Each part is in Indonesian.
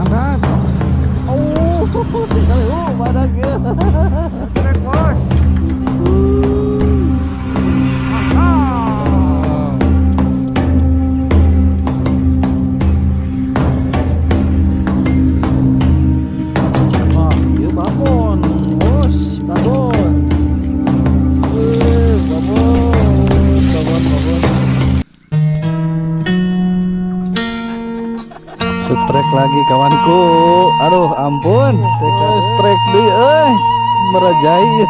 Angkat. Oh, sekali. Oh, badak ya. Keren bos. Wah, dia babon, bos, babon. Babon. Strek lagi kawanku. Aduh, ampun. Strek deh, merajai.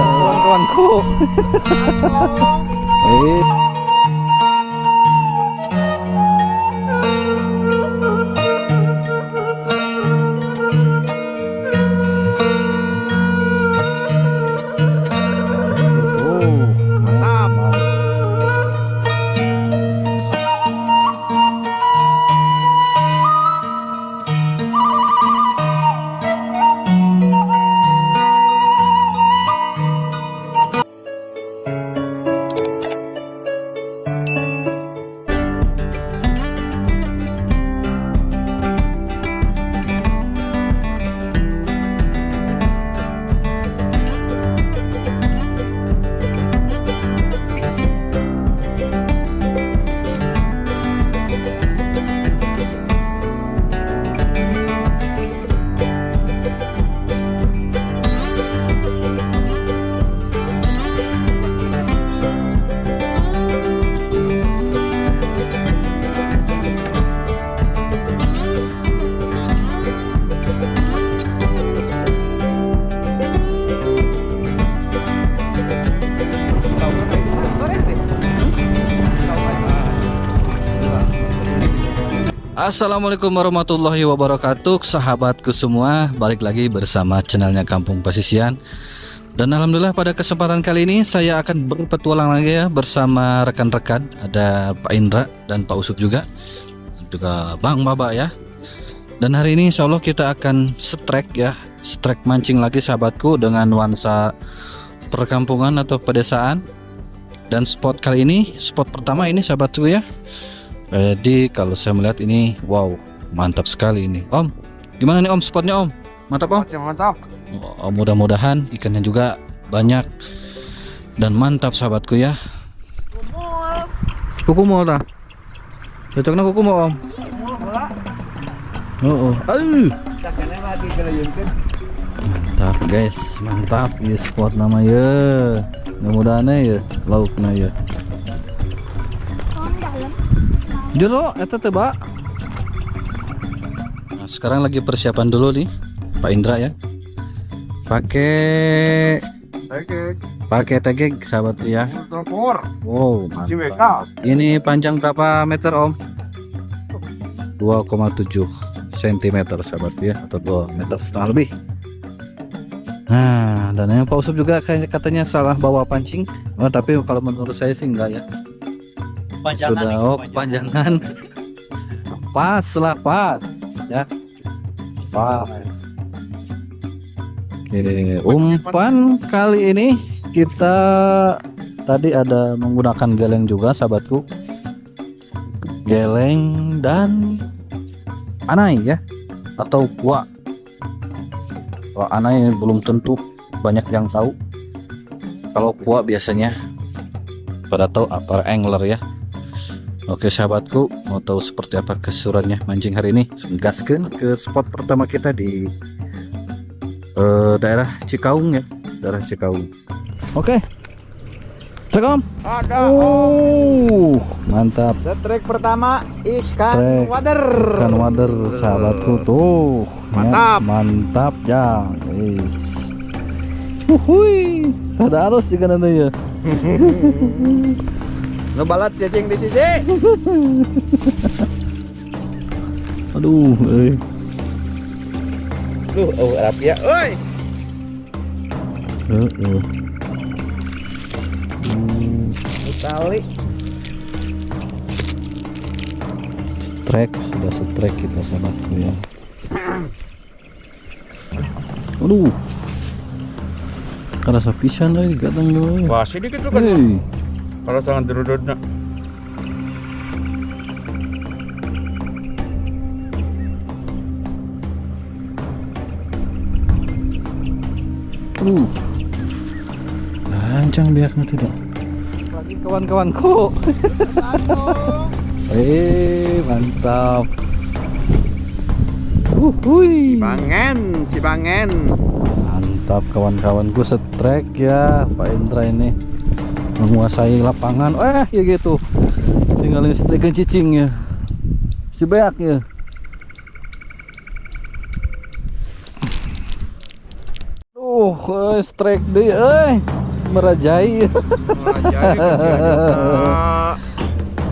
Kawan-kawanku. Assalamualaikum warahmatullahi wabarakatuh, sahabatku semua. Balik lagi bersama channelnya Kampung Pasisian. Dan alhamdulillah pada kesempatan kali ini saya akan berpetualang lagi ya bersama rekan-rekan. Ada Pak Indra dan Pak Usup juga Bang Baba ya. Dan hari ini insya Allah kita akan strike ya, strike mancing lagi sahabatku, dengan nuansa perkampungan atau pedesaan. Dan spot kali ini, spot pertama ini sahabatku ya. Jadi kalau saya melihat ini, wow, mantap sekali ini. Om, gimana nih Om spotnya Om? Mantap Om? Mantap. Oh, mudah-mudahan ikannya juga banyak dan mantap sahabatku ya. Kukumul dah. Cocoknya kukumul Om. Oh. Mantap guys, mantap ya spot namanya. Mudah-mudahan ya lauknya ya. Jero, eta teh, Pak. Nah, sekarang lagi persiapan dulu nih, Pak Indra ya. Pakai tegek sahabat ya. Wow, mantap. Ini panjang berapa meter, Om? 2,7 cm sahabat ya, atau 2,5 meter lebih. Nah, dan yang Pak Usup juga katanya salah bawa pancing. Oh, tapi kalau menurut saya sih enggak ya. Sudah kepanjangan. Pas lah, pas ya, pas. Oke, umpan kali ini kita tadi ada menggunakan geleng juga sahabatku, geleng dan anai ya, atau kuah. Kalau anai belum tentu banyak yang tahu. Kalau kuah biasanya pada tahu apa angler ya. Oke sahabatku, mau tahu seperti apa keseruannya mancing hari ini? Gaskeun ke spot pertama kita di daerah Cikaung ya, daerah Cikaung. Oke, cek Om. Ada. Mantap. Strike pertama ikan wader. Ikan wader sahabatku tuh. Mantap. Ya, mantap ya, guys. Wuhui, ada arus ikan nanti ya. Ngebalat cacing di sisi. Aduh, Rapia, oi. Tali. Sudah strike kita sahabatku ya. Aduh, karena pisan lagi gatang dulu. Wah, sedikit tuh kan. Kalau sangat derudutnya. Lancang biaknya tidak. Lagi kawan-kawanku. Mantap. Hui. Si Bangen. Mantap kawan-kawanku, setrek ya Pak Indra ini menguasai lapangan. Ya gitu. Tinggalin setrikin cicing ya. Si beak ya. Strike deh, merajai.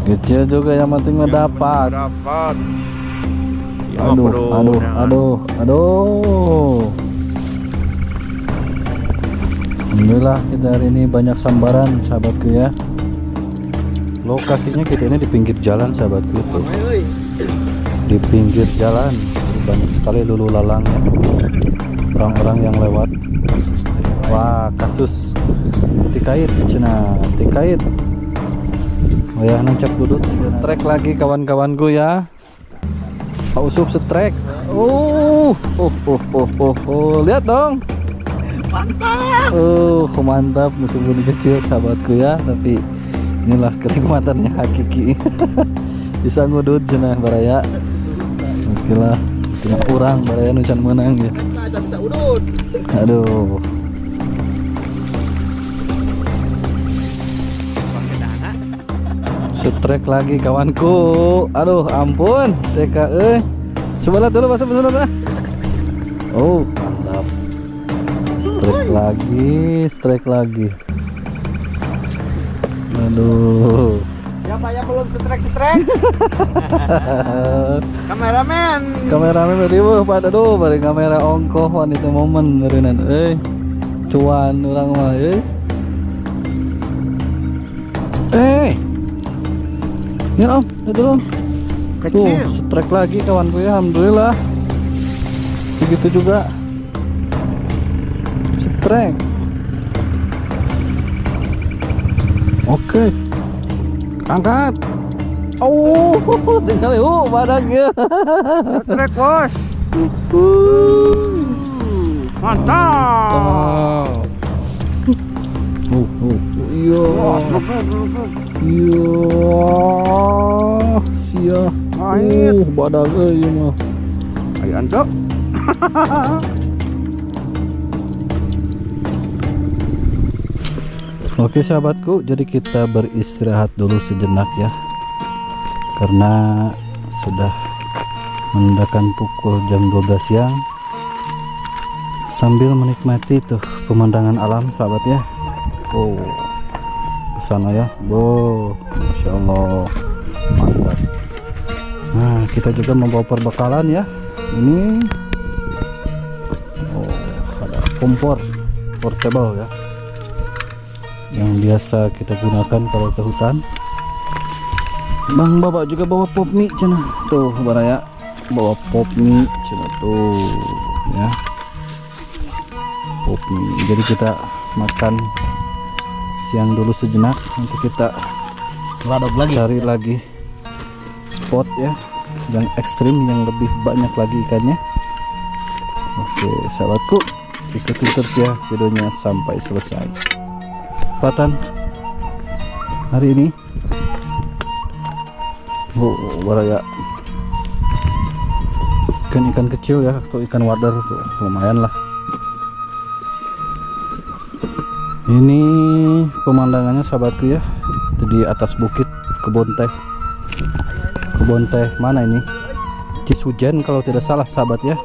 Kecil juga yang penting mendapat. Aduh. Alhamdulillah kita hari ini banyak sambaran sahabatku ya. Lokasinya kita ini di pinggir jalan sahabatku itu. Di pinggir jalan banyak sekali lulu lalang ya. Orang-orang yang lewat. Wah, kasus tikait cina tikait. Oh ya, nancap duduk. Trek lagi kawan-kawanku ya. Pak Usup setrek. Lihat dong. Mantap. Mantap musuh bunyi kecil sahabatku ya, tapi inilah kenikmatan yang hakiki. Bisa ngudut cenah baraya. Oke lah, tengah kurang baraya nucan menang ya. Aduh. Setrek lagi kawanku. Aduh, ampun. TK coba lihat dulu masuk bener. Mantap. Strike lagi. Aduh. Siapa yang belum setrek? Kameramen berarti pada bari kamera ongkoh wanita momen berenang. Cuan orang mah ya om, itu om. Kecil. Strike lagi kawanku ya, alhamdulillah. Segitu juga. Strike. Oke. Angkat. Tinggal badangnya. Setrek bos. Mantap. Iya. Sia. Badag ieu mah. Ayo anto. Oke sahabatku, jadi kita beristirahat dulu sejenak ya, karena sudah menandakan pukul jam 12 siang, sambil menikmati tuh pemandangan alam sahabat ya. Kesana ya, Masya Allah, mantap. Nah, kita juga membawa perbekalan ya. Ini ada kompor portable ya, yang biasa kita gunakan kalau ke hutan. Bang Bapak juga bawa pop mie cina tuh baraya, bawa pop mie cina tuh ya, pop mie. Jadi kita makan siang dulu sejenak, nanti kita cari lagi spot ya yang ekstrim, yang lebih banyak lagi ikannya. Oke sahabatku, ikuti terus ya videonya sampai selesai. Kesempatan hari ini baraya ikan kecil ya, atau ikan wader tuh lumayan lah. Ini pemandangannya sahabatku ya, itu di atas bukit kebun teh mana ini, Cisujen kalau tidak salah sahabat ya.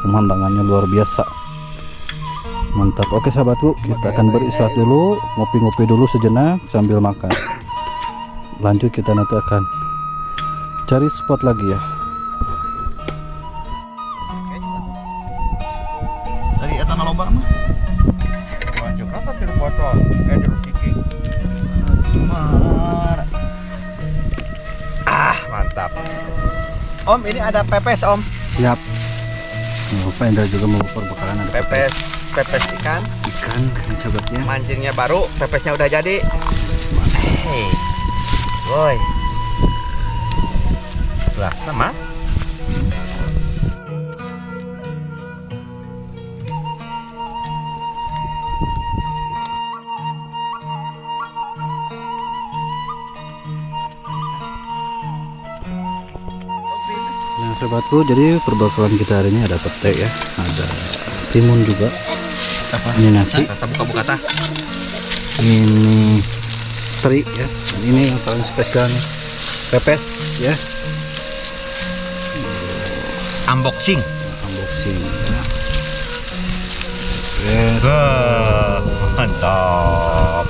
Pemandangannya luar biasa, mantap. Oke sahabatku, kita akan beristirahat dulu, ngopi-ngopi dulu sejenak sambil makan. Lanjut kita nanti akan cari spot lagi ya. Dari eta naloba mah. Lanjut apa tiru botol? Tiru cicing. Semar. Mantap. Om, ini ada pepes om. Siap. Pak Indra juga mau perbekalan, ada Pepes ikan ini sahabatnya. Mancingnya baru, pepesnya udah jadi. Hei, boy. Lah, sama. Nah sobatku, jadi perbekalan kita hari ini ada pete ya, ada timun juga. Ini nasi. Buka-buka tah. Ini teri ya. Dan ini yang paling spesial nih, pepes ya. Unboxing. Unboxing. Ya. Yes. Mantap.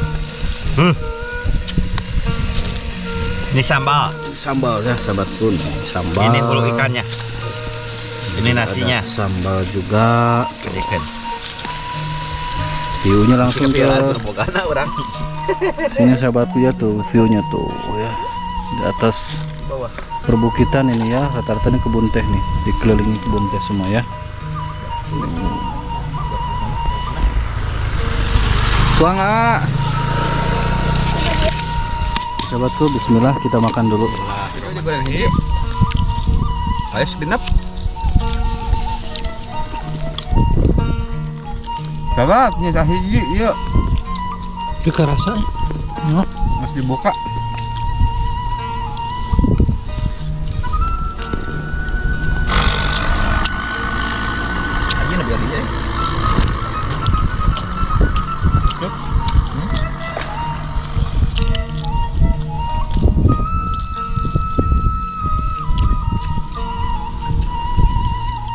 Ini sambal. Sambal ya sahabatku, sambal. Ini bulu ikannya. Ini nasinya. Ada sambal juga. Ikan. View-nya langsung ke orang. sini sahabatku ya, tuh view-nya tuh ya, di atas Bawah. perbukitan ini ya, rata-rata ini kebun teh nih, dikelilingi kebun teh semua ya. Tuang ah. Sahabatku, bismillah, kita makan dulu. Ayo segenap. Sahabat, ini dah hiji yuk. Juga rasa ya. Masih dibuka. Aja nabi aja. Yuk.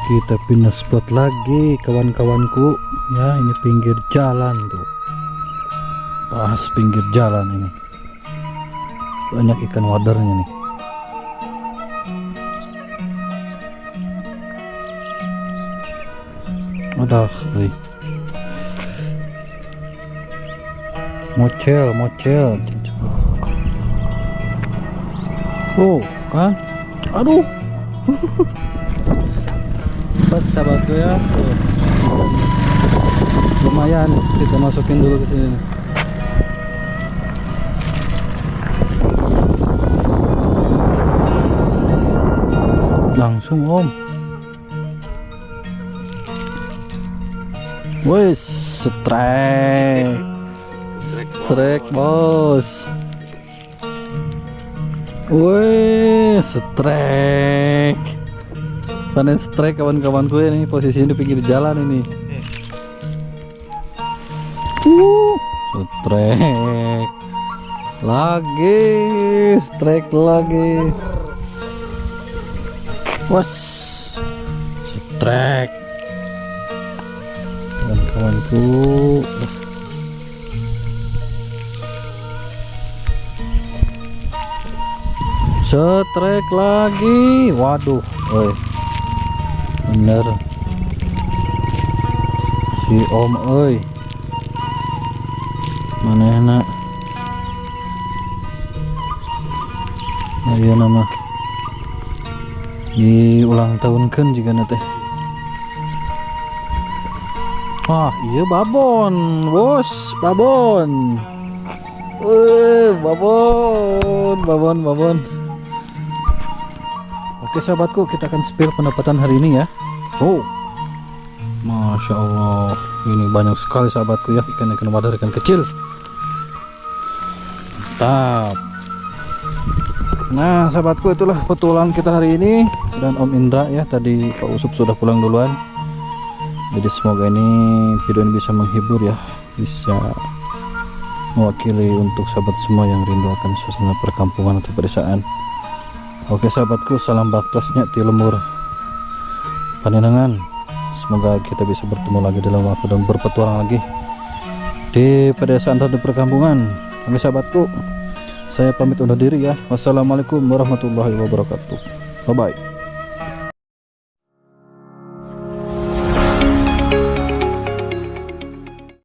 Kita pindah spot lagi kawan-kawanku ya, ini pinggir jalan tuh, pas pinggir jalan ini banyak ikan wadarnya nih. Ada mocel oh kan, aduh. Pas sahabatku ya, tuh. Lumayan kita masukin dulu ke sini. Langsung om. Wes, strike bos. Wes, strike. Panen strike kawan-kawanku ini, posisinya di pinggir jalan ini. Strike lagi, strike lagi. Was, strike kawan-kawanku. Strike lagi, waduh, oi. Bener si om oi, mana enak ayo nama di ulang tahun kan juga nate. Ah iya babon bos, babon babon. Oke sahabatku, kita akan spill pendapatan hari ini ya. Oh, Masya Allah, ini banyak sekali sahabatku ya, ikan-ikan wadah, ikan kecil. Mantap. Nah sahabatku, itulah petualangan kita hari ini. Dan Om Indra ya, tadi Pak Usup sudah pulang duluan. Jadi semoga ini video ini bisa menghibur ya, bisa mewakili untuk sahabat semua yang rindu akan suasana perkampungan atau pedesaan. Oke sahabatku, salam baktasnya ti lemur Panenangan. Semoga kita bisa bertemu lagi dalam waktu dan berpetualang lagi di pedesaan atau di perkampungan. Oke sahabatku, saya pamit undur diri ya. Wassalamualaikum warahmatullahi wabarakatuh. Bye bye.